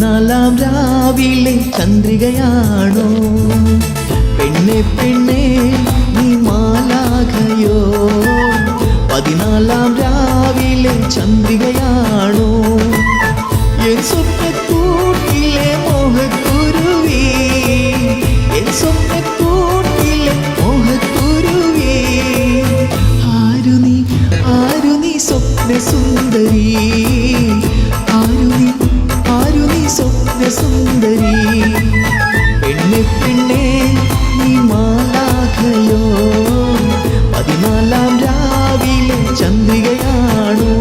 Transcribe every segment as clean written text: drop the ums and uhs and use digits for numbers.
14-ാം രാവിലെ ചന്ദ്രികയാണോ? പെണ്ണെ പെണ്ണെ നീ മാലാഖയോ? 14-ാം രാവിലെ ചന്ദ്രികയാണോ? എൻ സ്വപ്നക്കൂട്ടിലെ മോഹക്കുരുവി, എൻ സ്വപ്നക്കൂട്ടിലെ മോഹക്കുരുവി, ആരു നീ സ്വപ്നസുന്ദരി, ആരു നീ സ്വപ്നസുന്ദരി? പെണ്ണെ പെണ്ണെ നീ മാലാഖയോ? 14-ാം രാവിലെ ചന്ദ്രികയാണോ?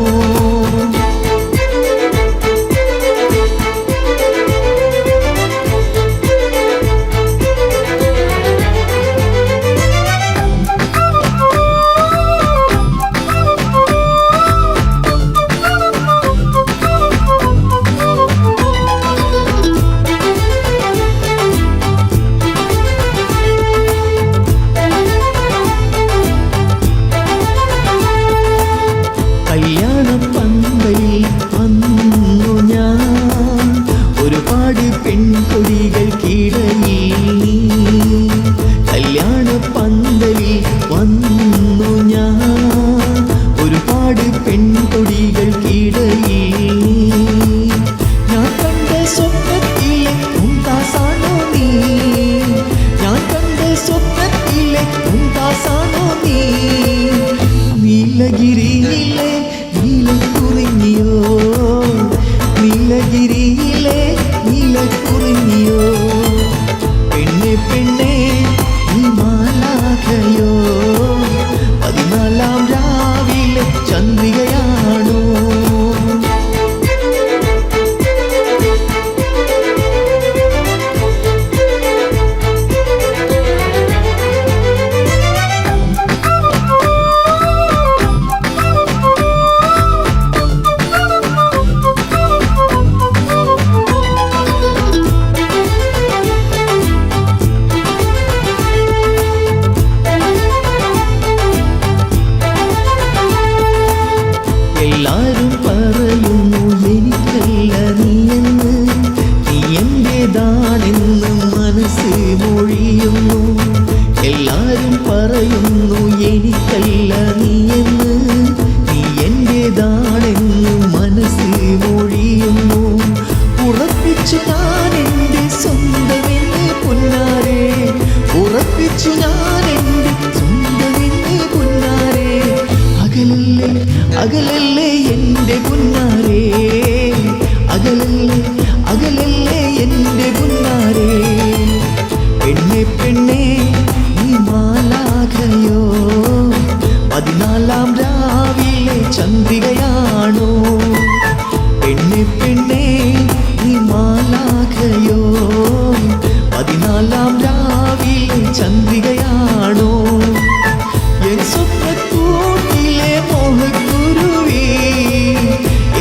കല്യാണപ്പന്തലിൽ വന്നു ഞാൻ, ഒരുപാട് പെൺകൊടികൾക്കിടയിൽ നീ. കല്യാണപ്പന്തലിൽ വന്നു ഞാൻ, ഒരുപാട് പെൺകൊടികൾക്കിടയിൽ നീ. ഞാൻ കണ്ട സ്വപ്നത്തിലെ മുംതാസാണോ നീ? ഞാൻ കണ്ട സ്വപ്നത്തിലെ മുംതാസാണോ നീ? നീലഗിരിയിലെ നീലക്കുറിഞ്ഞിയോ? നീലഗിരിയിലെ നീലക്കുറിഞ്ഞിയോ? പെണ്ണെ പെണ്ണെ നീ മാലാഖയോ? 14-ാം രാവിലെ ചന്ദ്രികയാണോ? എല്ലാരും പറയുന്നു എനിക്കല്ല നീയെന്ന്, നീ എന്റേതാണെന്ന് മനസ്സ് മൊഴിയുന്നു. എല്ലാരും പറയുന്നു എനിക്കല്ല നീയെന്ന്, നീ എന്റേതാണെന്ന് മനസ്സ് മൊഴിയുന്നു. ഉറപ്പിച്ചു ഞാൻ എന്റെ സ്വന്തമെന്ന് പൊന്നാരെ, ഉറപ്പിച്ചു ഞാൻ എന്റെ സ്വന്തമെന്ന് പൊന്നാരെ. അകലല്ലേ അകലല്ലേ എന്റെ പൊന്നാരെ, അകലല്ലേ അകലല്ലേ എന്റെ പൊന്നാരെ. പെണ്ണെ പെണ്ണെ നീ മാലാഖയോ? 14-ാം രാവിലെ ചന്ദ്രികയാണോ? പെണ്ണെ പെണ്ണെ നീ മാലാഖയോ? 14-ാം രാവിലെ ചന്ദ്രികയാണോ? എൻ സ്വപ്നക്കൂട്ടിലെ മോഹക്കുരുവി,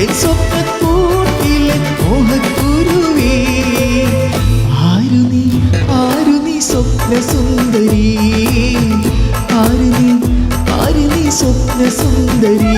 എൻ സ്വപ്നക്കൂട്ടിലെ മോഹക്കുരുവി, ആരു നീ സ്വപ്നസുന്ദരി, ആരു നീ സ്വപ്നസുന്ദരി?